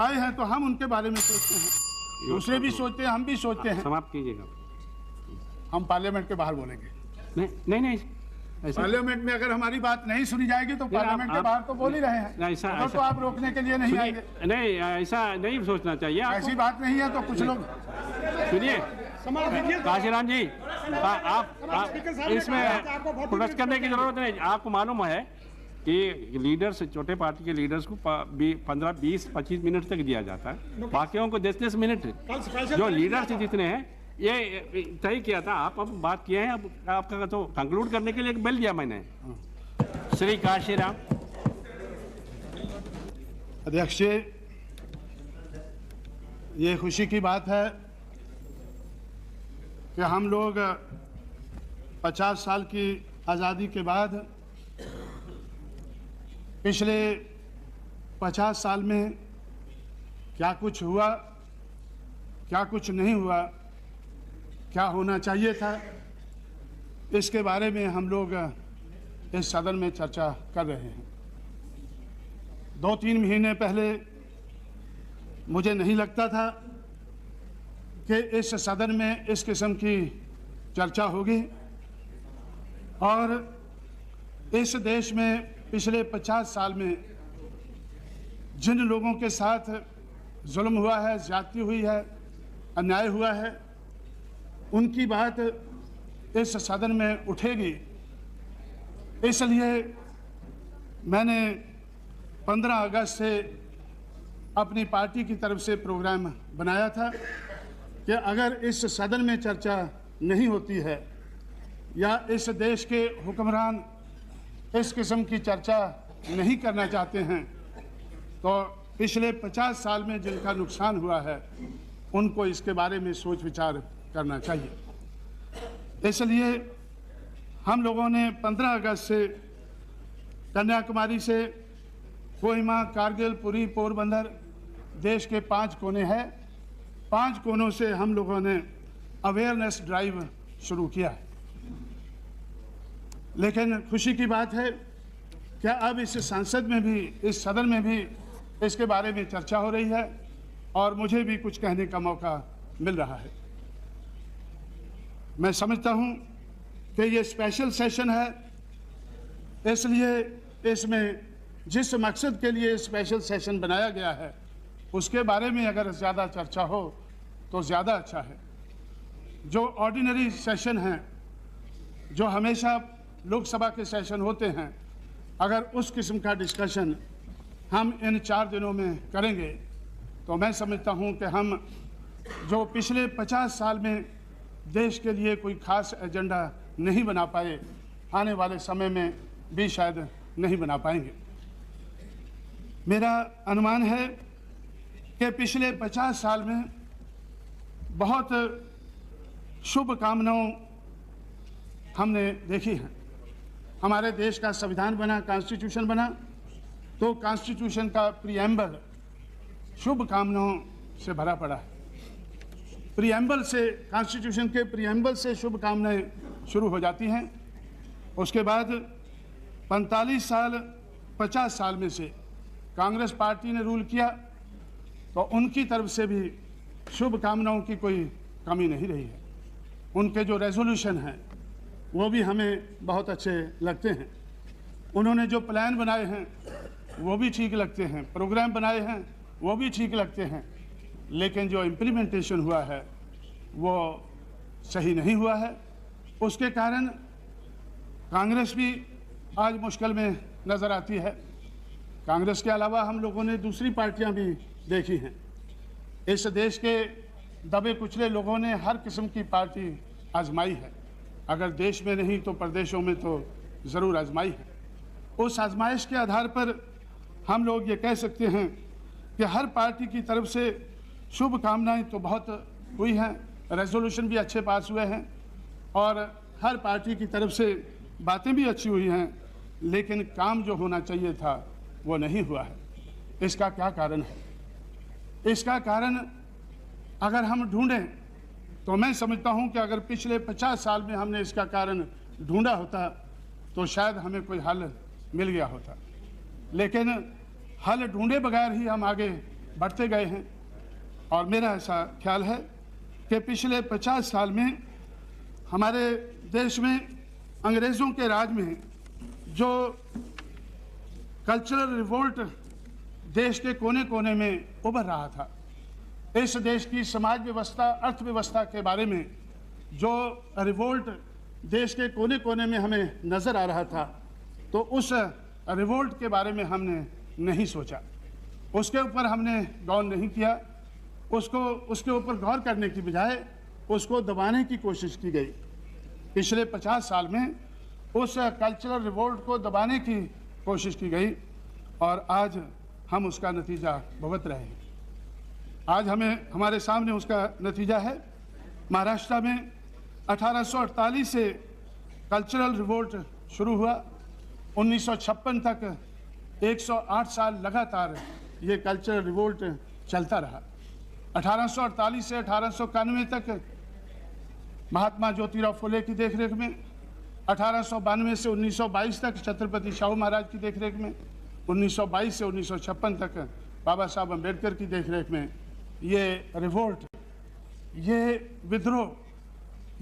आए हैं तो हम उनके बारे में सोचते हैं, दूसरे भी सोचते हैं, हम भी सोचते हैं। समाप्त कीजिएगा। हम पार्लियामेंट के बाहर बोलेंगे। नहीं पार्लियामेंट में अगर हमारी बात नहीं सुनी जाएगी तो पार्लियामेंट के बाहर तो बोल ही रहे हैं। ऐसा तो आप रोकने के लिए नहीं आएंगे। नहीं, ऐसा नहीं सोचना चाहिए। ऐसी बात नहीं है। तो कुछ लोग सुनिए काशीराम जी, आप इसमें प्रोटेस्ट करने की जरूरत नहीं। आपको मालूम है कि लीडर्स, छोटे पार्टी के लीडर्स को 15, 20, 25 मिनट तक दिया जाता है, बाकियों को 10-10 मिनट। जो लीडर्स जितने हैं ये तय किया था। आप अब बात किए हैं, अब आपका तो कंक्लूड करने के लिए एक बेल दिया मैंने। श्री काशीराम। अध्यक्ष जी, ये खुशी की बात है कि हम लोग 50 साल की आज़ादी के बाद पिछले 50 साल में क्या कुछ हुआ, क्या कुछ नहीं हुआ, क्या होना चाहिए था, इसके बारे में हम लोग इस सदन में चर्चा कर रहे हैं। 2-3 महीने पहले मुझे नहीं लगता था कि इस सदन में इस किस्म की चर्चा होगी और इस देश में पिछले 50 साल में जिन लोगों के साथ जुल्म हुआ है, ज्यादती हुई है, अन्याय हुआ है, उनकी बात इस सदन में उठेगी। इसलिए मैंने 15 अगस्त से अपनी पार्टी की तरफ से प्रोग्राम बनाया था कि अगर इस सदन में चर्चा नहीं होती है या इस देश के हुक्मरान इस किस्म की चर्चा नहीं करना चाहते हैं तो पिछले 50 साल में जिनका नुकसान हुआ है उनको इसके बारे में सोच विचार करना चाहिए। इसलिए हम लोगों ने 15 अगस्त से कन्याकुमारी से कोहिमा, कारगिल, पुरी, पोरबंदर, देश के 5 कोने हैं, 5 कोनों से हम लोगों ने अवेयरनेस ड्राइव शुरू किया है। लेकिन खुशी की बात है कि अब इस संसद में भी, इस सदन में भी इसके बारे में चर्चा हो रही है और मुझे भी कुछ कहने का मौका मिल रहा है। मैं समझता हूं कि ये स्पेशल सेशन है, इसलिए इसमें जिस मकसद के लिए स्पेशल सेशन बनाया गया है उसके बारे में अगर ज़्यादा चर्चा हो तो ज़्यादा अच्छा है। जो ऑर्डिनरी सेशन हैं, जो हमेशा लोकसभा के सेशन होते हैं, अगर उस किस्म का डिस्कशन हम इन 4 दिनों में करेंगे तो मैं समझता हूं कि हम जो पिछले 50 साल में देश के लिए कोई खास एजेंडा नहीं बना पाए, आने वाले समय में भी शायद नहीं बना पाएंगे। मेरा अनुमान है कि पिछले 50 साल में बहुत शुभ कामनाओं हमने देखी हैं। हमारे देश का संविधान बना, कॉन्स्टिट्यूशन बना, तो कॉन्स्टिट्यूशन का प्रीएम्बल शुभ कामनाओं से भरा पड़ा है। प्रीएम्बल से, कॉन्स्टिट्यूशन के प्रीएम्बल से शुभ कामनाएं शुरू हो जाती हैं। उसके बाद 45 साल, 50 साल में से कांग्रेस पार्टी ने रूल किया तो उनकी तरफ से भी शुभ कामनाओं की कोई कमी नहीं रही है। उनके जो रेजोल्यूशन हैं वो भी हमें बहुत अच्छे लगते हैं। उन्होंने जो प्लान बनाए हैं वो भी ठीक लगते हैं, प्रोग्राम बनाए हैं वो भी ठीक लगते हैं, लेकिन जो इम्प्लीमेंटेशन हुआ है वो सही नहीं हुआ है। उसके कारण कांग्रेस भी आज मुश्किल में नज़र आती है। कांग्रेस के अलावा हम लोगों ने दूसरी पार्टियां भी देखी हैं। इस देश के दबे कुचले लोगों ने हर किस्म की पार्टी आजमाई है, अगर देश में नहीं तो प्रदेशों में तो ज़रूर आजमाई है। उस आजमाइश के आधार पर हम लोग ये कह सकते हैं कि हर पार्टी की तरफ से शुभ कामनाएं तो बहुत हुई हैं, रेजोल्यूशन भी अच्छे पास हुए हैं और हर पार्टी की तरफ से बातें भी अच्छी हुई हैं, लेकिन काम जो होना चाहिए था वो नहीं हुआ है। इसका क्या कारण है? इसका कारण अगर हम ढूंढें तो मैं समझता हूं कि अगर पिछले 50 साल में हमने इसका कारण ढूंढा होता तो शायद हमें कोई हल मिल गया होता, लेकिन हल ढूंढे बगैर ही हम आगे बढ़ते गए हैं। और मेरा ऐसा ख्याल है कि पिछले 50 साल में हमारे देश में अंग्रेज़ों के राज में जो कल्चरल रिवोल्ट देश के कोने कोने में उभर रहा था, इस देश की समाज व्यवस्था, अर्थव्यवस्था के बारे में जो रिवोल्ट देश के कोने कोने में हमें नज़र आ रहा था, तो उस रिवोल्ट के बारे में हमने नहीं सोचा, उसके ऊपर हमने गौर नहीं किया, उसके ऊपर गौर करने की बजाय उसको दबाने की कोशिश की गई। पिछले 50 साल में उस कल्चरल रिवोल्ट को दबाने की कोशिश की गई और आज हम उसका नतीजा भुगत रहे हैं। आज हमारे सामने उसका नतीजा है। महाराष्ट्र में 1848 से कल्चरल रिवोल्ट शुरू हुआ, 1956 तक 108 साल लगातार ये कल्चरल रिवोल्ट चलता रहा। 1848 से 1891 तक महात्मा ज्योतिराव फुले की देखरेख में, 1892 से 1922 तक छत्रपति शाहू महाराज की देखरेख में, 1922 से 1956 तक बाबा साहब अम्बेडकर की देखरेख में ये रिवोल्ट, ये विद्रोह,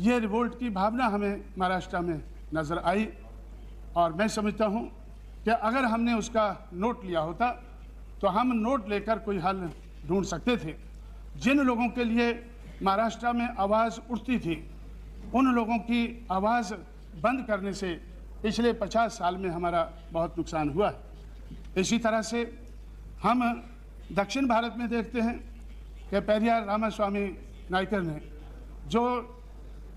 ये रिवोल्ट की भावना हमें महाराष्ट्र में नज़र आई। और मैं समझता हूँ कि अगर हमने उसका नोट लिया होता तो हम नोट लेकर कोई हल ढूंढ सकते थे। जिन लोगों के लिए महाराष्ट्र में आवाज़ उठती थी, उन लोगों की आवाज़ बंद करने से पिछले 50 साल में हमारा बहुत नुकसान हुआ है। इसी तरह से हम दक्षिण भारत में देखते हैं कि पेरियार रामास्वामी नायकर ने, जो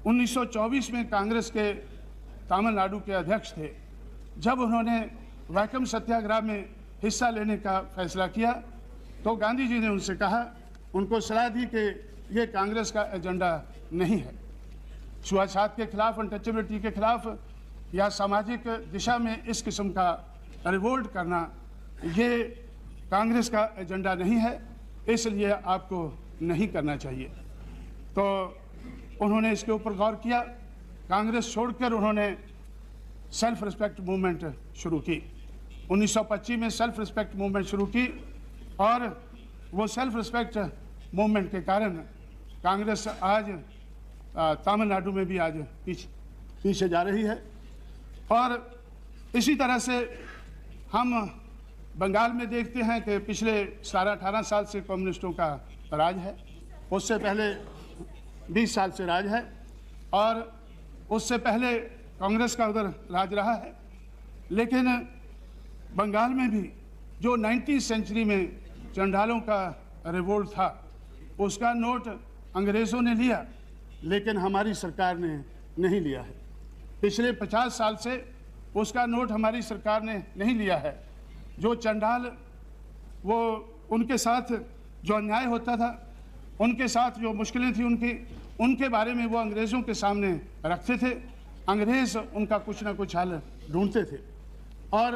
1924 में कांग्रेस के तमिलनाडु के अध्यक्ष थे, जब उन्होंने वैकम सत्याग्रह में हिस्सा लेने का फैसला किया तो गांधी जी ने उनसे कहा, उनको सलाह दी कि ये कांग्रेस का एजेंडा नहीं है। छुआछूत के खिलाफ, अनटचेबिलिटी के खिलाफ या सामाजिक दिशा में इस किस्म का रिवोल्ट करना ये कांग्रेस का एजेंडा नहीं है, इसलिए आपको नहीं करना चाहिए। तो उन्होंने इसके ऊपर गौर किया। कांग्रेस छोड़कर उन्होंने सेल्फ रिस्पेक्ट मूवमेंट शुरू की। 1925 में सेल्फ रिस्पेक्ट मूवमेंट शुरू की और वो सेल्फ रिस्पेक्ट मूवमेंट के कारण कांग्रेस आज तमिलनाडु में भी आज पीछे जा रही है। और इसी तरह से हम बंगाल में देखते हैं कि पिछले 18 साल से कम्युनिस्टों का राज है, उससे पहले 20 साल से राज है और उससे पहले कांग्रेस का उधर राज रहा है। लेकिन बंगाल में भी जो 19वीं सेंचुरी में चंडालों का रिवोल्ट था, उसका नोट अंग्रेज़ों ने लिया, लेकिन हमारी सरकार ने नहीं लिया है। पिछले 50 साल से उसका नोट हमारी सरकार ने नहीं लिया है। जो चंडाल, वो उनके साथ जो अन्याय होता था, उनके साथ जो मुश्किलें थी उनके बारे में वो अंग्रेज़ों के सामने रखते थे। अंग्रेज़ उनका कुछ ना कुछ हल ढूंढते थे। और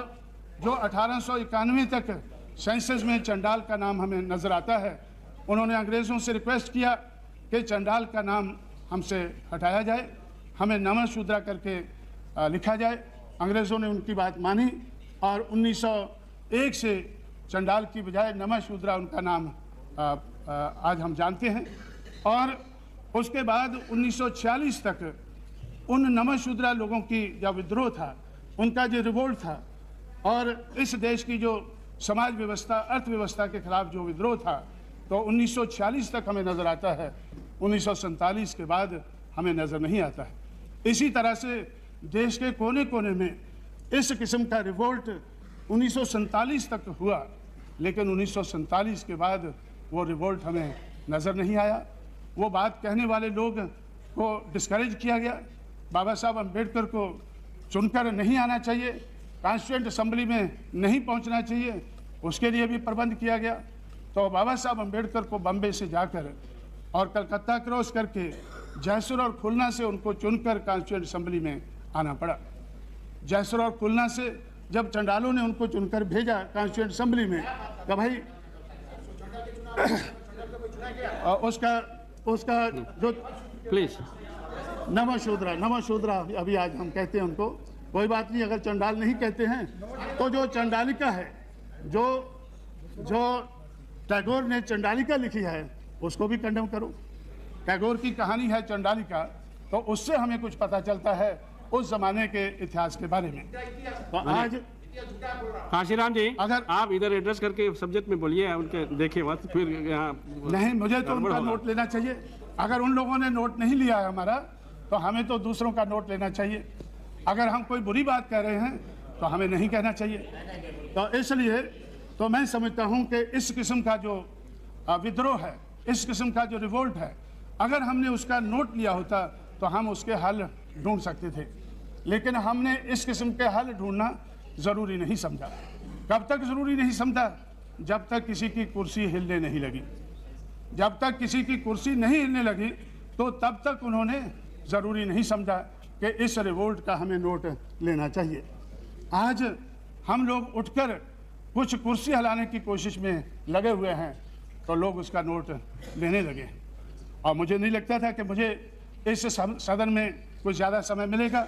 जो 1891 तक सेंसस में चंडाल का नाम हमें नज़र आता है, उन्होंने अंग्रेज़ों से रिक्वेस्ट किया कि चंडाल का नाम हमसे हटाया जाए, हमें नमः शूद्रा करके लिखा जाए। अंग्रेज़ों ने उनकी बात मानी और 1901 से चंडाल की बजाय नमः शूद्रा उनका नाम आज हम जानते हैं। और उसके बाद 1946 तक उन नमः शूद्रा लोगों की जो विद्रोह था, उनका जो रिवोल्ट था और इस देश की जो समाज व्यवस्था, अर्थव्यवस्था के खिलाफ जो विद्रोह था, तो 1946 तक हमें नज़र आता है। 1947 के बाद हमें नज़र नहीं आता है। इसी तरह से देश के कोने कोने में इस किस्म का रिवोल्ट 1947 तक हुआ, लेकिन 1947 के बाद वो रिवोल्ट हमें नज़र नहीं आया। वो बात कहने वाले लोग को डिस्करेज किया गया। बाबा साहब अम्बेडकर को चुनकर नहीं आना चाहिए, कॉन्स्टिट्यूएंट असम्बली में नहीं पहुंचना चाहिए, उसके लिए भी प्रबंध किया गया। तो बाबा साहब अम्बेडकर को बम्बे से जाकर और कलकत्ता क्रॉस करके जयसुर और खुलना से उनको चुनकर कॉन्स्टिट्यूएंट असम्बली में आना पड़ा। जयसुर और खुलना से जब चंडालों ने उनको चुनकर भेजा कॉन्स्टिट्यूएंट असम्बली में, तो भाई उसका जो प्लीज नमः शूद्रा अभी आज हम कहते हैं उनको, कोई बात नहीं, अगर चंडाल नहीं कहते हैं तो जो चंडालिका है, जो टैगोर ने चंडालिका लिखी है, उसको भी कंडेम करो। टैगोर की कहानी है चंडालिका, तो उससे हमें कुछ पता चलता है उस जमाने के इतिहास के बारे में। तो आज काशीराम जी, अगर आप इधर एड्रेस करके सब्जेक्ट में बोलिए, उनके देखे मत फिर यहाँ नहीं, मुझे तो गड़बड़ उनका होगा। नोट लेना चाहिए। अगर उन लोगों ने नोट नहीं लिया है हमारा, तो हमें तो दूसरों का नोट लेना चाहिए। अगर हम कोई बुरी बात कह रहे हैं तो हमें नहीं कहना चाहिए। तो इसलिए तो मैं समझता हूं कि इस किस्म का जो विद्रोह है, इस किस्म का जो रिवोल्ट है, अगर हमने उसका नोट लिया होता तो हम उसके हल ढूंढ सकते थे, लेकिन हमने इस किस्म के हल ढूंढना ज़रूरी नहीं समझा। कब तक ज़रूरी नहीं समझा? जब तक किसी की कुर्सी हिलने नहीं लगी। जब तक किसी की कुर्सी नहीं हिलने लगी तो तब तक उन्होंने ज़रूरी नहीं समझा कि इस रिवोल्ट का हमें नोट लेना चाहिए। आज हम लोग उठकर कुछ कुर्सी हिलाने की कोशिश में लगे हुए हैं तो लोग उसका नोट लेने लगे हैं। और मुझे नहीं लगता था कि मुझे इस सदन में कुछ ज़्यादा समय मिलेगा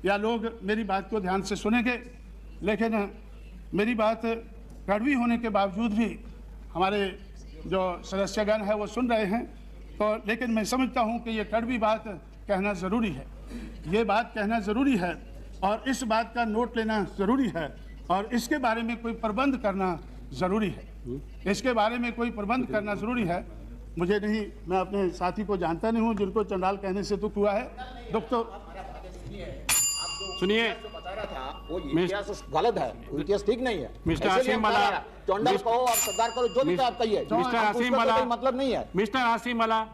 या लोग मेरी बात को ध्यान से सुनेंगे, लेकिन मेरी बात कड़वी होने के बावजूद भी हमारे जो सदस्यगण है वो सुन रहे हैं। तो लेकिन मैं समझता हूँ कि ये कड़वी बात कहना ज़रूरी है, ये बात कहना ज़रूरी है और इस बात का नोट लेना ज़रूरी है और इसके बारे में कोई प्रबंध करना ज़रूरी है। इसके बारे में कोई प्रबंध करना ज़रूरी है। मुझे नहीं, मैं अपने साथी को जानता नहीं हूँ जिनको चंडाल कहने से दुख हुआ है। दुख तो सुनिए, बता रहा था वो इतिहास गलत है, इतिहास ठीक नहीं है। मिस्टर इसीलिए आसिम हम कह मला, रहे हैं, चंडाल कहो और सरदार कहो, जो भी आप कहिए, मिस्टर उसका आसिम तो मला, कोई मतलब नहीं है। मिस्टर आसिम मला,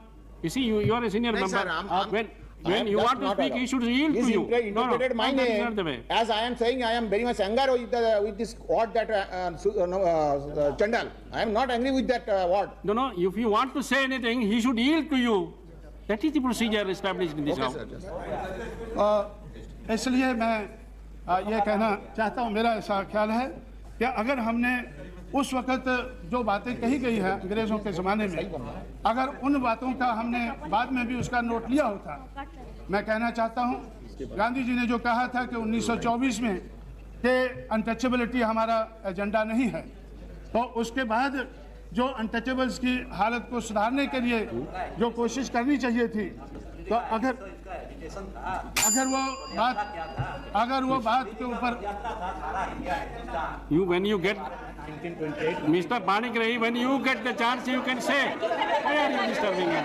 you see, you are a senior नहीं, member. sir, I'm- When you That's want to not speak, allowed. he should yield to He's you. interpreted my that is not the name way. as I am saying. I am very much angry with this word that Chandal. I am not angry with that word. No, if you want to say anything, he should yield to you. That is the procedure established in this house. इसलिए मैं ये कहना चाहता हूँ, मेरा ऐसा ख्याल है कि अगर हमने उस वक़्त जो बातें कही गई हैं अंग्रेज़ों के ज़माने में, अगर उन बातों का हमने बाद में भी उसका नोट लिया होता, मैं कहना चाहता हूँ गांधी जी ने जो कहा था कि 1924 में कि अनटचेबिलिटी हमारा एजेंडा नहीं है, तो उसके बाद जो अनटचेबल्स की हालत को सुधारने के लिए जो कोशिश करनी चाहिए थी, तो अगर वो बात के ऊपर When you get, Mr. Panigrahi, when you get the chance, you can say, why are you disturbing him?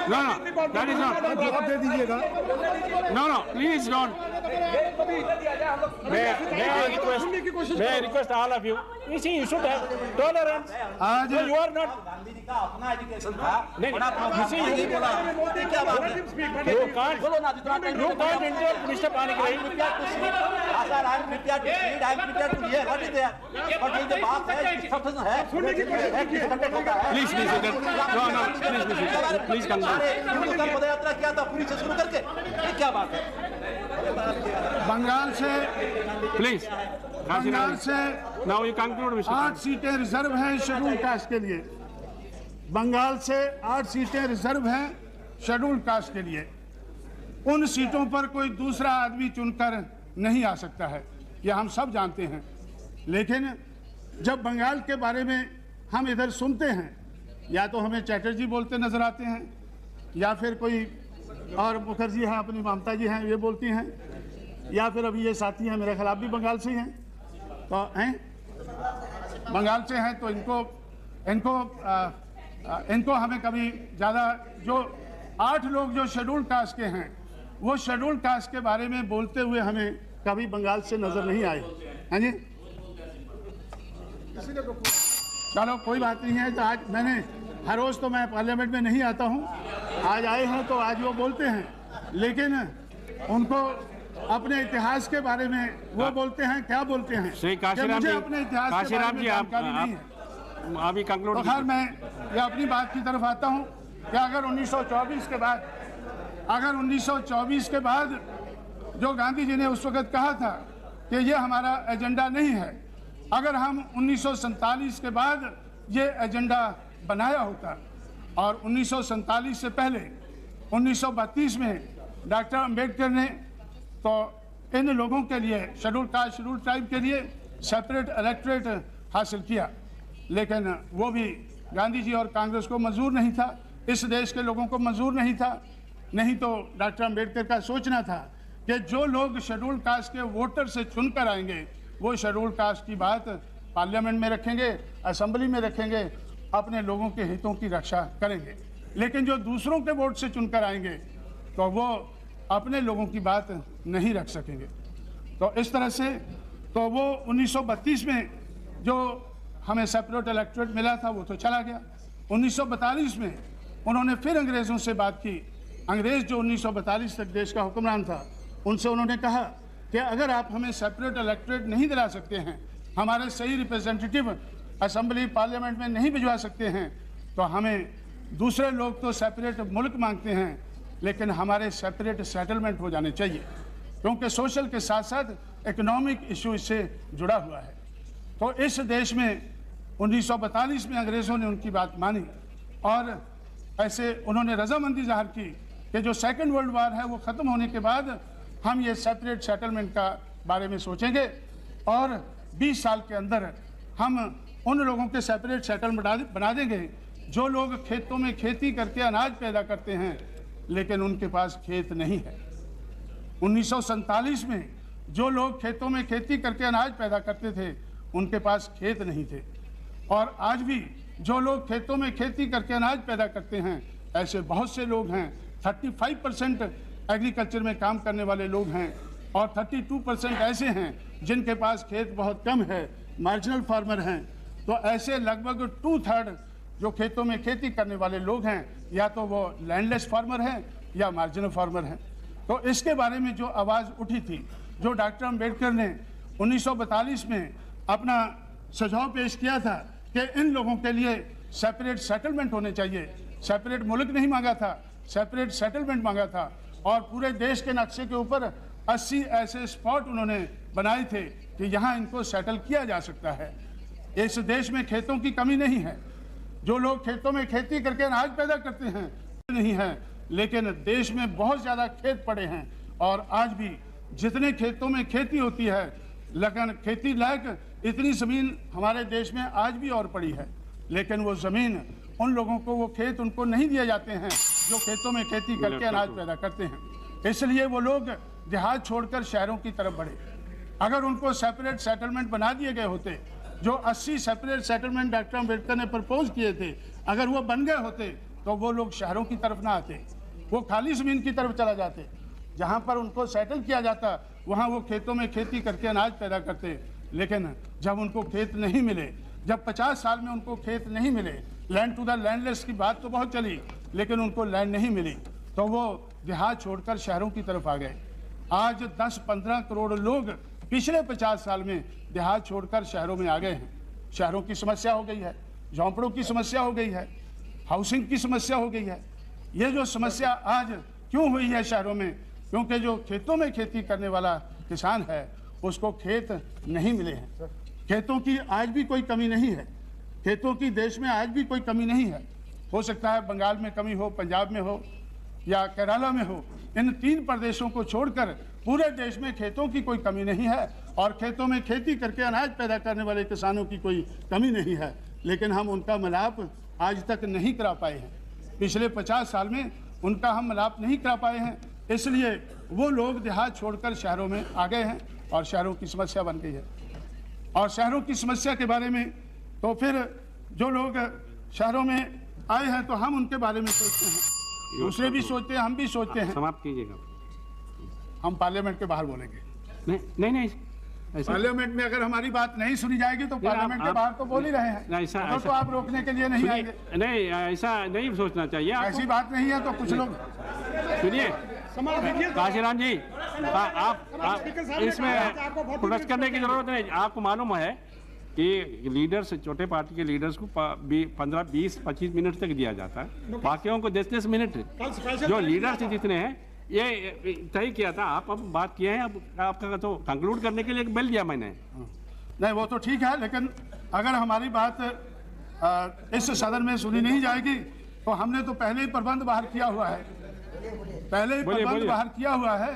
No, that is not. जवाब दे दीजिएगा। No, please don't. May I request all of you? You see, you should have tolerance. आज No, you are not. Gandhi ji का अपना education था। नहीं, you see, नहीं बोला। क्या बात है? you can't. बोलो ना, जितना time You can't interrupt Mr. Panigrahi. Sir, I am prepared to read, I am prepared to hear. What is there? But ये जो बात है, substance है, content होता है। Please, no, please conclude. Hindu का पदयात्रा किया था पूरी से शुरू करके, ये क्या बात है? बंगाल से Please. बंगाल से Now you conclude, Mr. 8 सीटें रिजर्व हैं शेड्यूल कास्ट के लिए। बंगाल से 8 सीटें रिजर्व हैं शेड्यूल कास्ट के लिए। उन सीटों पर कोई दूसरा आदमी चुनकर नहीं आ सकता है, ये हम सब जानते हैं। लेकिन जब बंगाल के बारे में हम इधर सुनते हैं, या तो हमें चैटर्जी बोलते नजर आते हैं या फिर कोई और मुखर्जी हैं, अपनी ममता जी हैं, ये बोलती हैं, या फिर अभी ये साथी हैं मेरे खिलाफ भी बंगाल से ही हैं, तो हैं बंगाल से हैं, तो इनको हमें कभी ज़्यादा, जो 8 लोग जो शेड्यूल कास्ट के हैं, वो शेड्यूल कास्ट के बारे में बोलते हुए हमें कभी बंगाल से नज़र नहीं आए हैं जी। चलो कोई बात नहीं है। तो आज मैंने हर रोज़ तो मैं पार्लियामेंट में नहीं आता हूँ, आज आए हैं तो आज वो बोलते हैं, लेकिन उनको अपने इतिहास के बारे में वो बोलते हैं, क्या बोलते हैं श्री कि काशीराम मुझे जी, अपने इतिहास के बारे काशीराम में जी, आप जानकारी नहीं है। अभी कंक्लूड तो खैर मैं ये अपनी बात की तरफ आता हूँ कि अगर 1924 के बाद जो गांधी जी ने उस वक़्त कहा था कि ये हमारा एजेंडा नहीं है, अगर हम 1947 के बाद ये एजेंडा बनाया होता और 1947 से पहले 1932 में डॉक्टर अंबेडकर ने तो इन लोगों के लिए, शेड्यूल कास्ट शेड्यूल ट्राइब के लिए सेपरेट इलेक्टोरेट हासिल किया, लेकिन वो भी गांधी जी और कांग्रेस को मंजूर नहीं था, इस देश के लोगों को मंजूर नहीं था। नहीं तो डॉक्टर अंबेडकर का सोचना था कि जो लोग शेड्यूल कास्ट के वोटर से चुनकर आएंगे वो शेड्यूल कास्ट की बात पार्लियामेंट में रखेंगे, असेंबली में रखेंगे, अपने लोगों के हितों की रक्षा करेंगे। लेकिन जो दूसरों के वोट से चुनकर आएंगे तो वो अपने लोगों की बात नहीं रख सकेंगे। तो इस तरह से तो वो 1932 में जो हमें सेपरेट इलेक्टोरेट मिला था वो तो चला गया। 1942 में उन्होंने फिर अंग्रेज़ों से बात की। अंग्रेज़ जो 1942 तक देश का हुक्मरान था, उनसे उन्होंने कहा कि अगर आप हमें सेपरेट इलेक्टोरेट नहीं दिला सकते हैं, हमारे सही रिप्रेजेंटेटिव असेंबली पार्लियामेंट में नहीं भिजवा सकते हैं, तो हमें दूसरे लोग तो सेपरेट मुल्क मांगते हैं, लेकिन हमारे सेपरेट सेटलमेंट हो जाने चाहिए, क्योंकि सोशल के साथ साथ इकोनॉमिक इशू इससे जुड़ा हुआ है। तो इस देश में 1942 में अंग्रेज़ों ने उनकी बात मानी और ऐसे उन्होंने रजामंदी जाहिर की कि जो सेकेंड वर्ल्ड वार है वो ख़त्म होने के बाद हम ये सेपरेट सेटलमेंट का बारे में सोचेंगे और 20 साल के अंदर हम उन लोगों के सेपरेट सेटलमेंट बना देंगे जो लोग खेतों में खेती करके अनाज पैदा करते हैं लेकिन उनके पास खेत नहीं है। 1947 में जो लोग खेतों में खेती करके अनाज पैदा करते थे उनके पास खेत नहीं थे, और आज भी जो लोग खेतों में खेती करके अनाज पैदा करते हैं ऐसे बहुत से लोग हैं। 35% एग्रीकल्चर में काम करने वाले लोग हैं और 32% ऐसे हैं जिनके पास खेत बहुत कम है, मार्जिनल फार्मर हैं। तो ऐसे लगभग 2/3 जो खेतों में खेती करने वाले लोग हैं या तो वो लैंडलेस फार्मर हैं या मार्जिनल फार्मर हैं। तो इसके बारे में जो आवाज़ उठी थी, जो डॉक्टर अंबेडकर ने 1942 में अपना सुझाव पेश किया था कि इन लोगों के लिए सेपरेट सेटलमेंट होने चाहिए, सेपरेट मुल्क नहीं मांगा था, सेपरेट सेटलमेंट मांगा था, और पूरे देश के नक्शे के ऊपर 80 ऐसे स्पॉट उन्होंने बनाए थे कि यहाँ इनको सेटल किया जा सकता है। इस देश में खेतों की कमी नहीं है, जो लोग खेतों में खेती करके अनाज पैदा करते हैं नहीं है, लेकिन देश में बहुत ज़्यादा खेत पड़े हैं और आज भी जितने खेतों में खेती होती है लेकिन खेती लायक इतनी ज़मीन हमारे देश में आज भी और पड़ी है, लेकिन वो ज़मीन उन लोगों को, वो खेत उनको नहीं दिए जाते हैं जो खेतों में खेती करके अनाज पैदा करते हैं। इसलिए वो लोग देहात छोड़कर शहरों की तरफ बढ़े। अगर उनको सेपरेट सेटलमेंट बना दिए गए होते, जो 80 सेपरेट सेटलमेंट डॉक्टर अंबेडकर ने प्रपोज किए थे, अगर वो बन गए होते तो वो लोग शहरों की तरफ ना आते, वो खाली ज़मीन की तरफ चला जाते। जहाँ पर उनको सेटल किया जाता वहाँ वो खेतों में खेती करके अनाज पैदा करते। लेकिन जब उनको खेत नहीं मिले, जब 50 साल में उनको खेत नहीं मिले, लैंड टू द लैंडलेस की बात तो बहुत चली लेकिन उनको लैंड नहीं मिली, तो वो देहात छोड़कर शहरों की तरफ आ गए। आज 10-15 करोड़ लोग पिछले 50 साल में देहात छोड़कर शहरों में आ गए हैं। शहरों की समस्या हो गई है, झोंपड़ों की समस्या हो गई है, हाउसिंग की समस्या हो गई है। ये जो समस्या आज क्यों हुई है शहरों में, क्योंकि जो खेतों में खेती करने वाला किसान है उसको खेत नहीं मिले हैं। खेतों की आज भी कोई कमी नहीं है, खेतों की देश में आज भी कोई कमी नहीं है। हो सकता है बंगाल में कमी हो, पंजाब में हो या केरला में हो, इन 3 प्रदेशों को छोड़कर पूरे देश में खेतों की कोई कमी नहीं है और खेतों में खेती करके अनाज पैदा करने वाले किसानों की कोई कमी नहीं है, लेकिन हम उनका मिलाप आज तक नहीं करा पाए हैं। पिछले 50 साल में उनका हम मिलाप नहीं करा पाए हैं, इसलिए वो लोग देहात छोड़कर शहरों में आ गए हैं और शहरों की समस्या बन गई है। और शहरों की समस्या के बारे में तो फिर जो लोग शहरों में आए हैं तो हम उनके बारे में सोचते हैं, दूसरे भी सोचते हैं, हम भी सोचते हैं। समाप्त कीजिएगा। हम पार्लियामेंट के बाहर बोलेंगे। नहीं ऐसा पार्लियामेंट में अगर हमारी बात नहीं सुनी जाएगी तो पार्लियामेंट के बाहर तो बोल ही रहे हैं, तो आप रोकने के लिए नहीं आएंगे। नहीं, ऐसा नहीं सोचना चाहिए। ऐसी बात नहीं है तो कुछ लोग सुनिए काशीराम जी, आप इसमें प्रोटेस्ट करने की जरूरत नहीं। आपको मालूम है कि लीडर्स, छोटे पार्टी के लीडर्स को 15, 20, 25 मिनट तक दिया जाता है, बाकियों को 10-10 मिनट। जो लीडर्स जितने हैं ये तय किया था, आप अब बात किए हैं, अब आपका तो कंक्लूड करने के लिए एक बेल दिया मैंने। नहीं, वो तो ठीक है, लेकिन अगर हमारी बात इस सदन में सुनी नहीं जाएगी तो हमने तो पहले ही प्रबंध बाहर किया हुआ है, पहले ही प्रबंध बाहर किया हुआ है।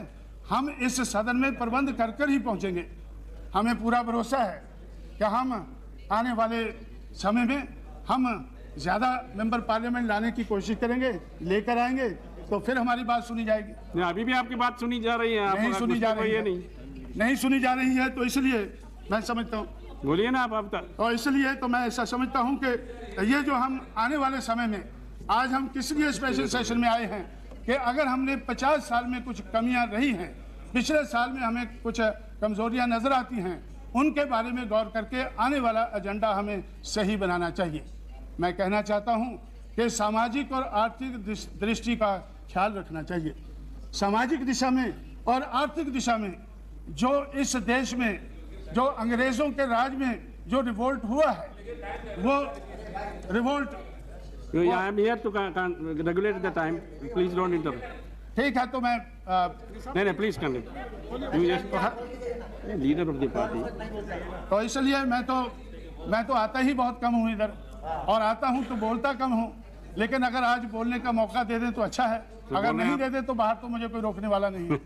हम इस सदन में प्रबंध कर कर ही पहुंचेंगे। हमें पूरा भरोसा है कि हम आने वाले समय में हम ज़्यादा मेंबर पार्लियामेंट लाने की कोशिश करेंगे, लेकर आएंगे तो फिर हमारी बात सुनी जाएगी। नहीं, अभी भी आपकी बात सुनी जा रही है। आप नहीं सुनी जा रही है, नहीं सुनी जा रही है, तो इसलिए मैं समझता हूँ, बोलिए ना आप तक। और इसलिए तो मैं ऐसा समझता हूँ कि ये जो हम आने वाले समय में, आज हम किस लिए स्पेशल सेशन में आए हैं कि अगर हमने 50 साल में कुछ कमियां रही हैं, पिछले साल में हमें कुछ कमजोरियां नजर आती हैं, उनके बारे में गौर करके आने वाला एजेंडा हमें सही बनाना चाहिए। मैं कहना चाहता हूं कि सामाजिक और आर्थिक दृष्टि का ख्याल रखना चाहिए। सामाजिक दिशा में और आर्थिक दिशा में जो इस देश में जो अंग्रेजों के राज में जो रिवोल्ट हुआ है, वो revolt I am here to regulate the time. Please don't interrupt. ठीक है, तो मैं नहीं, please continue. You just leader of the party. तो इसलिए मैं तो आता ही बहुत कम हूँ इधर, और आता हूँ तो बोलता कम हूँ, लेकिन अगर आज बोलने का मौका दे दें तो अच्छा है, अगर नहीं दे दे तो बाहर तो मुझे कोई रोकने वाला नहीं है।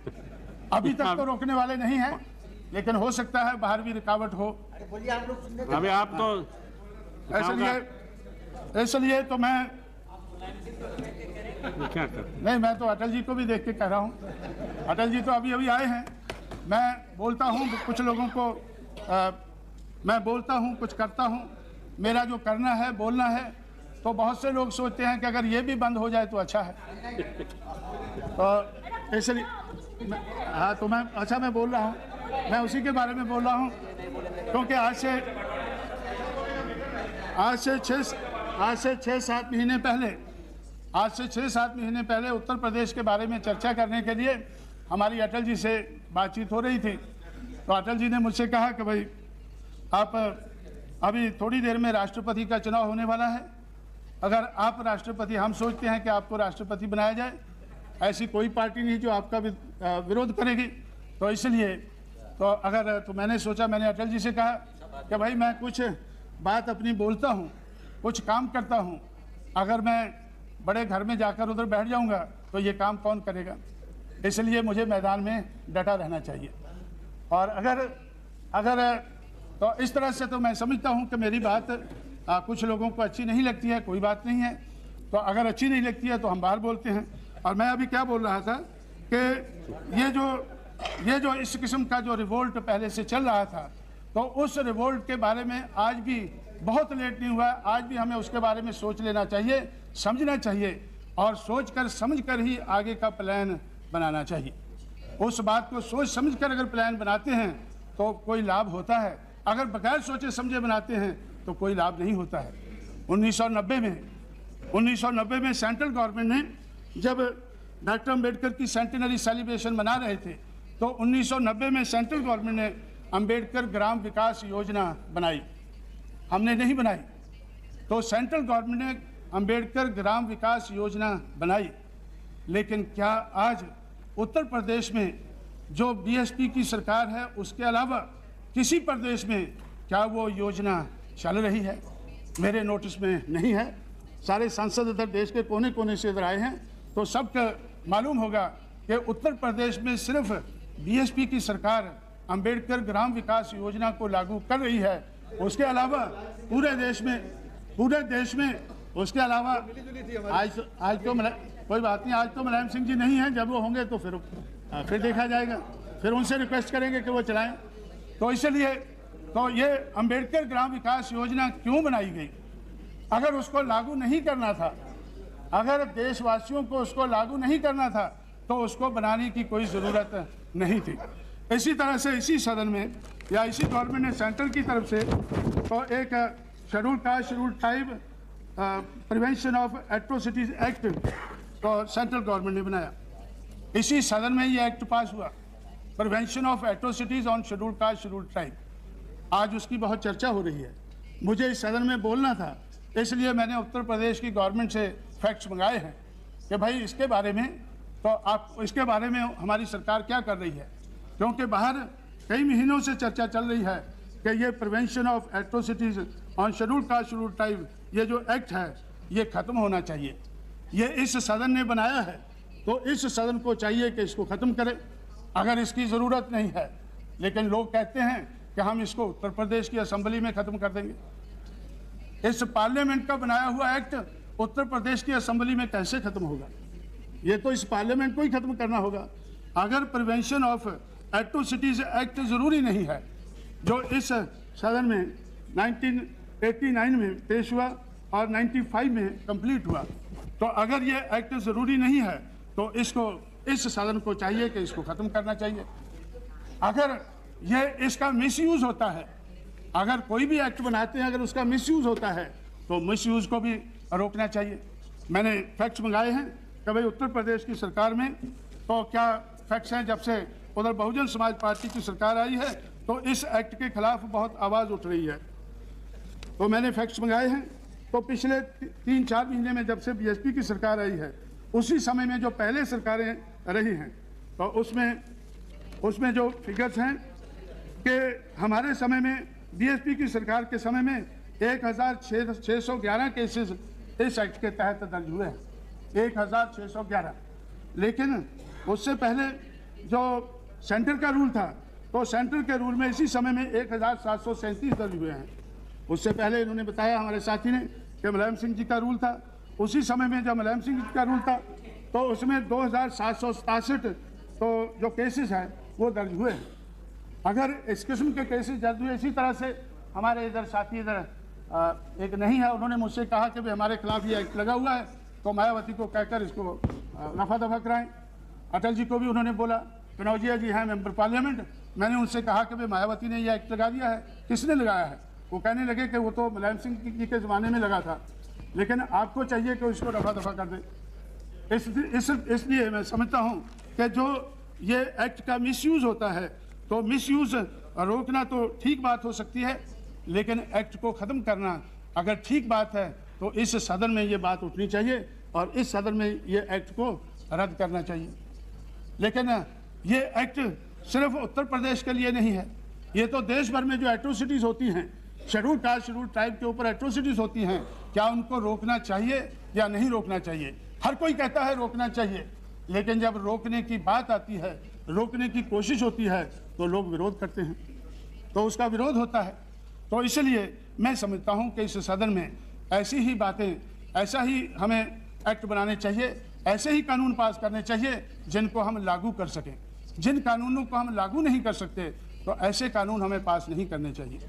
अभी तक तो रोकने वाले नहीं हैं, लेकिन हो सकता है बाहर भी रुकावट हो। अभी आप तो इसलिए तो मैं क्या कर, नहीं, मैं तो अटल जी को भी देख के कह रहा हूँ। अटल जी तो अभी अभी आए हैं। मैं बोलता हूँ कुछ लोगों को, मैं बोलता हूँ कुछ करता हूँ। मेरा जो करना है, बोलना है, तो बहुत से लोग सोचते हैं कि अगर ये भी बंद हो जाए तो अच्छा है। तो इसलिए हाँ, तो मैं अच्छा मैं बोल रहा हूँ, मैं उसी के बारे में बोल रहा हूँ, क्योंकि आज से 6-7 महीने पहले उत्तर प्रदेश के बारे में चर्चा करने के लिए हमारी अटल जी से बातचीत हो रही थी। तो अटल जी ने मुझसे कहा कि भाई आप अभी थोड़ी देर में राष्ट्रपति का चुनाव होने वाला है, अगर आप राष्ट्रपति, हम सोचते हैं कि आपको राष्ट्रपति बनाया जाए, ऐसी कोई पार्टी नहीं जो आपका विरोध करेगी। तो इसलिए तो मैंने सोचा, मैंने अटल जी से कहा कि भाई मैं कुछ बात अपनी बोलता हूँ, कुछ काम करता हूँ, अगर मैं बड़े घर में जाकर उधर बैठ जाऊँगा तो ये काम कौन करेगा, इसलिए मुझे मैदान में डटा रहना चाहिए। और अगर तो इस तरह से तो मैं समझता हूँ कि मेरी बात कुछ लोगों को अच्छी नहीं लगती है, कोई बात नहीं है। तो अगर अच्छी नहीं लगती है तो हम बाहर बोलते हैं। और मैं अभी क्या बोल रहा था कि ये जो इस किस्म का जो रिवोल्ट पहले से चल रहा था, तो उस रिवोल्ट के बारे में आज भी बहुत लेट नहीं हुआ, आज भी हमें उसके बारे में सोच लेना चाहिए, समझना चाहिए, और सोचकर समझकर ही आगे का प्लान बनाना चाहिए। उस बात को सोच समझकर अगर प्लान बनाते हैं तो कोई लाभ होता है, अगर बगैर सोचे समझे बनाते हैं तो कोई लाभ नहीं होता है। 1990 में सेंट्रल गवर्नमेंट ने जब डॉक्टर अम्बेडकर की सेंटेनरी सेलिब्रेशन मना रहे थे, तो 1990 में सेंट्रल गवर्नमेंट ने अम्बेडकर ग्राम विकास योजना बनाई, हमने नहीं बनाई। तो सेंट्रल गवर्नमेंट ने अम्बेडकर ग्राम विकास योजना बनाई, लेकिन क्या आज उत्तर प्रदेश में जो बीएसपी की सरकार है, उसके अलावा किसी प्रदेश में क्या वो योजना चल रही है? मेरे नोटिस में नहीं है। सारे सांसद इधर देश के कोने कोने से इधर आए हैं, तो सबको मालूम होगा कि उत्तर प्रदेश में सिर्फ बीएसपी की सरकार अम्बेडकर ग्राम विकास योजना को लागू कर रही है। उसके अलावा पूरे देश में उसके अलावा आज तो कोई बात नहीं, आज तो मुलायम सिंह जी नहीं हैं, जब वो होंगे तो फिर देखा जाएगा, फिर उनसे रिक्वेस्ट करेंगे कि वो चलाएं। तो इसलिए तो ये अम्बेडकर ग्राम विकास योजना क्यों बनाई गई? अगर उसको लागू नहीं करना था, अगर देशवासियों को उसको लागू नहीं करना था, तो उसको बनाने की कोई ज़रूरत नहीं थी। इसी तरह से इसी सदन में या इसी गवर्नमेंट ने सेंट्रल की तरफ से तो एक schedule caste schedule tribe prevention of atrocities act तो सेंट्रल गवर्नमेंट ने बनाया। इसी सदन में ये एक्ट पास हुआ, prevention of atrocities on schedule caste schedule tribe. आज उसकी बहुत चर्चा हो रही है। मुझे इस सदन में बोलना था, इसलिए मैंने उत्तर प्रदेश की गवर्नमेंट से फैक्ट्स मंगाए हैं कि भाई इसके बारे में तो आप इसके बारे में हमारी सरकार क्या कर रही है, क्योंकि बाहर कई महीनों से चर्चा चल रही है कि ये prevention of atrocities on schedule caste schedule tribe ये जो एक्ट है ये ख़त्म होना चाहिए। ये इस सदन ने बनाया है, तो इस सदन को चाहिए कि इसको ख़त्म करे। अगर इसकी ज़रूरत नहीं है, लेकिन लोग कहते हैं कि हम इसको उत्तर प्रदेश की असेंबली में ख़त्म कर देंगे। इस पार्लियामेंट का बनाया हुआ एक्ट उत्तर प्रदेश की असेंबली में कैसे ख़त्म होगा? ये तो इस पार्लियामेंट को ही ख़त्म करना होगा। अगर प्रिवेंशन ऑफ एट्रोसिटीज़ एक्ट ज़रूरी नहीं है, जो इस सदन में 1989 में पेश हुआ और 95 में कंप्लीट हुआ, तो अगर ये एक्ट ज़रूरी नहीं है तो इसको, इस सदन को चाहिए कि इसको ख़त्म करना चाहिए। अगर ये इसका मिसयूज़ होता है, अगर कोई भी एक्ट बनाते हैं, अगर उसका मिसयूज़ होता है तो मिसयूज़ को भी रोकना चाहिए। मैंने फैक्ट्स मंगाए हैं कि भाई उत्तर प्रदेश की सरकार में तो क्या फैक्ट्स हैं, जब से उधर बहुजन समाज पार्टी की सरकार आई है तो इस एक्ट के खिलाफ बहुत आवाज़ उठ रही है। तो मैंने फैक्ट्स मंगाए हैं। तो पिछले 3-4 महीने में जब से बीएसपी की सरकार आई है, उसी समय में जो पहले सरकारें रही हैं, तो उसमें जो फिगर्स हैं कि हमारे समय में, बीएसपी की सरकार के समय में 1611 केसेस इस एक्ट के तहत दर्ज हुए हैं, 1611। लेकिन उससे पहले जो सेंटर का रूल था, तो सेंटर के रूल में इसी समय में 1737 दर्ज हुए हैं। उससे पहले इन्होंने बताया हमारे साथी ने कि मुलायम सिंह जी का रूल था। उसी समय में जब मुलायम सिंह जी का रूल था तो उसमें 2767 तो जो केसेस हैं वो दर्ज हुए हैं। अगर इस किस्म के केसेस दर्ज हुए, इसी तरह से हमारे इधर साथी इधर एक नहीं है, उन्होंने मुझसे कहा कि भाई हमारे खिलाफ ये एक्ट लगा हुआ है, तो मायावती को कहकर इसको रफा दफा कराएं। अटल जी को भी उन्होंने बोला, कनौजिया जी हैं मेंबर पार्लियामेंट, मैंने उनसे कहा कि भाई मायावती ने ये एक्ट लगा दिया है, किसने लगाया है? वो कहने लगे कि वो तो मुलायम सिंह जी के ज़माने में लगा था, लेकिन आपको चाहिए कि उसको रफा दफा कर दे। इसलिए मैं समझता हूँ कि जो ये एक्ट का मिसयूज़ होता है, तो मिसयूज़ रोकना तो ठीक बात हो सकती है, लेकिन एक्ट को ख़त्म करना अगर ठीक बात है तो इस सदन में ये बात उठनी चाहिए और इस सदन में ये एक्ट को रद्द करना चाहिए। लेकिन ये एक्ट सिर्फ उत्तर प्रदेश के लिए नहीं है, ये तो देश भर में जो एट्रोसिटीज़ होती हैं, शेड्यूल कास्ट शेड्यूल ट्राइब के ऊपर एट्रोसिटीज़ होती हैं, क्या उनको रोकना चाहिए या नहीं रोकना चाहिए? हर कोई कहता है रोकना चाहिए, लेकिन जब रोकने की बात आती है, रोकने की कोशिश होती है, तो लोग विरोध करते हैं, तो उसका विरोध होता है। तो इसलिए मैं समझता हूं कि इस सदन में ऐसी ही बातें, ऐसा ही हमें एक्ट बनाने चाहिए, ऐसे ही कानून पास करने चाहिए जिनको हम लागू कर सकें। जिन कानूनों को हम लागू नहीं कर सकते, तो ऐसे कानून हमें पास नहीं करने चाहिए।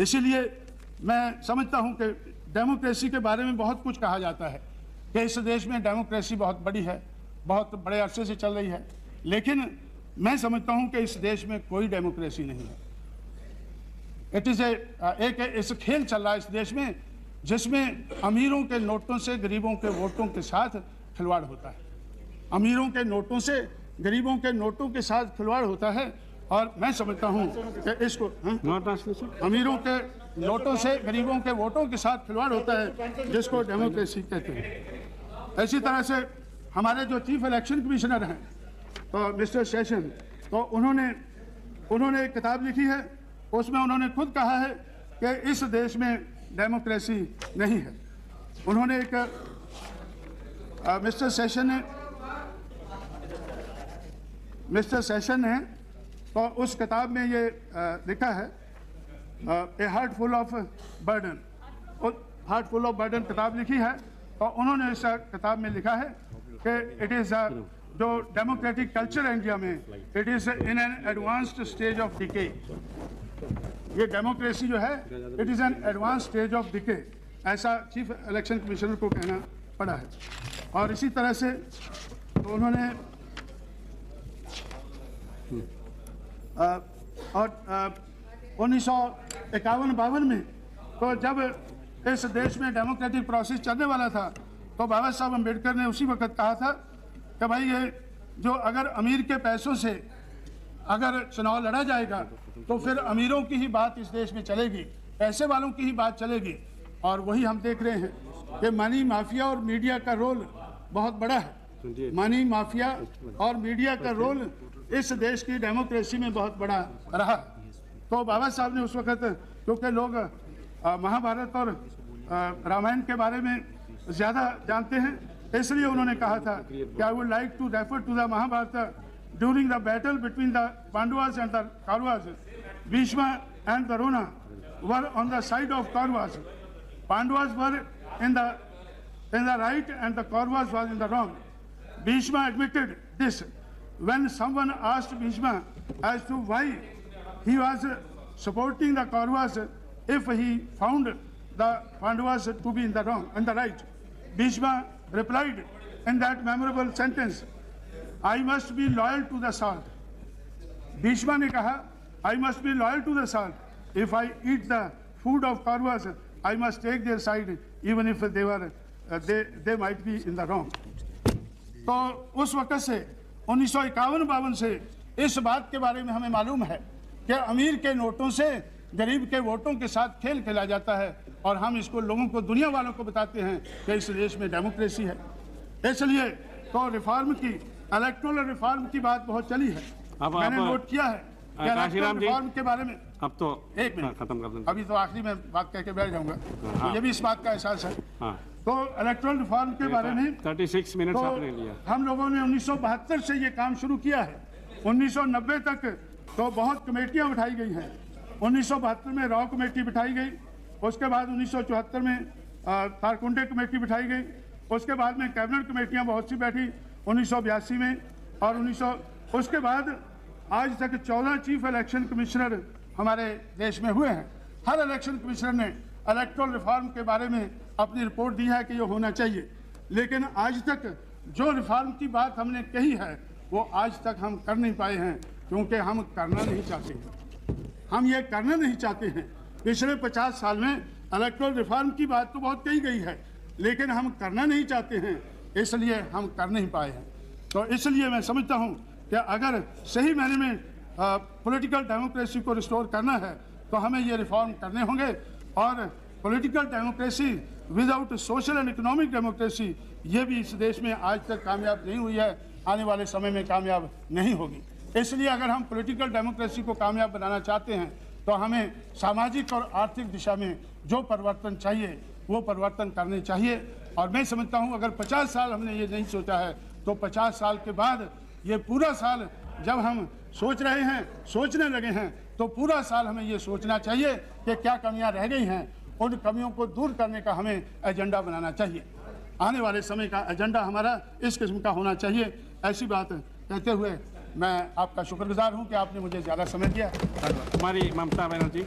इसीलिए मैं समझता हूं कि डेमोक्रेसी के बारे में बहुत कुछ कहा जाता है कि इस देश में डेमोक्रेसी बहुत बड़ी है, बहुत बड़े अरसे से चल रही है, लेकिन मैं समझता हूं कि इस देश में कोई डेमोक्रेसी नहीं है। एक खेल चल रहा है इस देश में, जिसमें अमीरों के नोटों से गरीबों के वोटों के साथ खिलवाड़ होता है। अमीरों के नोटों से गरीबों के नोटों के साथ खिलवाड़ होता है, और मैं समझता हूं कि इसको अमीरों के नोटों से गरीबों के वोटों के साथ खिलवाड़ होता है, जिसको डेमोक्रेसी कहते हैं। इसी तरह से हमारे जो चीफ इलेक्शन कमिश्नर हैं, तो मिस्टर सेशन, तो उन्होंने एक किताब लिखी है, उसमें उन्होंने खुद कहा है कि इस देश में डेमोक्रेसी नहीं है। उन्होंने एक मिस्टर सेशन ने तो उस किताब में ये लिखा है, ए heart full of burden, heart full of burden किताब लिखी है। तो उन्होंने इस किताब में लिखा है कि इट इज़ जो डेमोक्रेटिक कल्चर है इंडिया में, it is in an advanced stage of decay. ये डेमोक्रेसी जो है, it is an advance stage of decay, ऐसा चीफ इलेक्शन कमिश्नर को कहना पड़ा है। और इसी तरह से तो उन्होंने और 1951-52 में, तो जब इस देश में डेमोक्रेटिक प्रोसेस चलने वाला था, तो बाबा साहब अम्बेडकर ने उसी वक्त कहा था कि भाई ये जो अगर अमीर के पैसों से अगर चुनाव लड़ा जाएगा, तो फिर अमीरों की ही बात इस देश में चलेगी, पैसे वालों की ही बात चलेगी। और वही हम देख रहे हैं कि मनी माफिया और मीडिया का रोल बहुत बड़ा है। मनी माफिया और मीडिया का रोल इस देश की डेमोक्रेसी में बहुत बड़ा रहा। तो बाबा साहब ने उस वक्त, क्योंकि लोग महाभारत और रामायण के बारे में ज़्यादा जानते हैं, इसलिए उन्होंने कहा था कि I would like to refer to the Mahabharata during the battle between the Pandavas and the Kauravas, Bhishma and Drona were on the side of Kauravas. Pandavas were in the right and the Kauravas was in the wrong. Bhishma admitted this. When someone asked Bhishma as to why he was supporting the Kauravas if he found the Pandavas to be in the wrong and the right, Bhishma replied in that memorable sentence, I must be loyal to the salt. Bhishma ने कहा, I must be loyal to the salt. If I eat the food of Kauravas, I must take their side, even if they were they might be in the wrong. तो उस वक्त से 1951-52 से इस बात के बारे में हमें मालूम है कि अमीर के नोटों से गरीब के वोटों के साथ खेल खेला जाता है और हम इसको लोगों को, दुनिया वालों को बताते हैं कि इस देश में डेमोक्रेसी है। इसलिए तो रिफॉर्म की, इलेक्टोरल रिफॉर्म की बात बहुत चली है। मैंने नोट किया है कि इलेक्टोरल रिफॉर्म के बारे में, अब तो एक मिनट खत्म कर दें, अभी तो आखिरी में बात करके बैठ जाऊंगा, तो ये भी इस बात का एहसास है। तो इलेक्टोरल रिफॉर्म के बारे में 36 मिनट आपने लिया। हम लोगों ने 1972 से ये काम शुरू किया है। 1990 तक तो बहुत कमेटियां उठाई गई हैं। 1972 में रॉ कमेटी बिठाई गई, उसके बाद 1974 में तारकुंडे कमेटी बिठाई गई, उसके बाद में कैबिनेट कमेटियां बहुत सी बैठी 1982 में, और उसके बाद आज तक 14 चीफ इलेक्शन कमिश्नर हमारे देश में हुए हैं। हर इलेक्शन कमिश्नर ने इलेक्टोरल रिफॉर्म के बारे में अपनी रिपोर्ट दी है कि ये होना चाहिए, लेकिन आज तक जो रिफॉर्म की बात हमने कही है वो आज तक हम कर नहीं पाए हैं, क्योंकि हम करना नहीं चाहते हैं। हम ये करना नहीं चाहते हैं। पिछले 50 साल में इलेक्टोरल रिफॉर्म की बात तो बहुत कही गई है, लेकिन हम करना नहीं चाहते हैं, इसलिए हम कर नहीं पाए हैं। तो इसलिए मैं समझता हूँ कि अगर सही मायने में पॉलिटिकल डेमोक्रेसी को रिस्टोर करना है तो हमें ये रिफॉर्म करने होंगे, और political democracy without social and economic democracy ये भी इस देश में आज तक कामयाब नहीं हुई है, आने वाले समय में कामयाब नहीं होगी। इसलिए अगर हम पॉलिटिकल डेमोक्रेसी को कामयाब बनाना चाहते हैं तो हमें सामाजिक और आर्थिक दिशा में जो परिवर्तन चाहिए वो परिवर्तन करने चाहिए। और मैं समझता हूँ अगर 50 साल हमने ये नहीं सोचा है तो 50 साल के बाद ये पूरा साल जब हम सोच रहे हैं, सोचने लगे हैं, तो पूरा साल हमें ये सोचना चाहिए कि क्या कमियां रह गई हैं, उन कमियों को दूर करने का हमें एजेंडा बनाना चाहिए। आने वाले समय का एजेंडा हमारा इस किस्म का होना चाहिए। ऐसी बात कहते हुए मैं आपका शुक्रगुजार हूं कि आपने मुझे ज़्यादा समय दिया। हमारी ममता बनर्जी।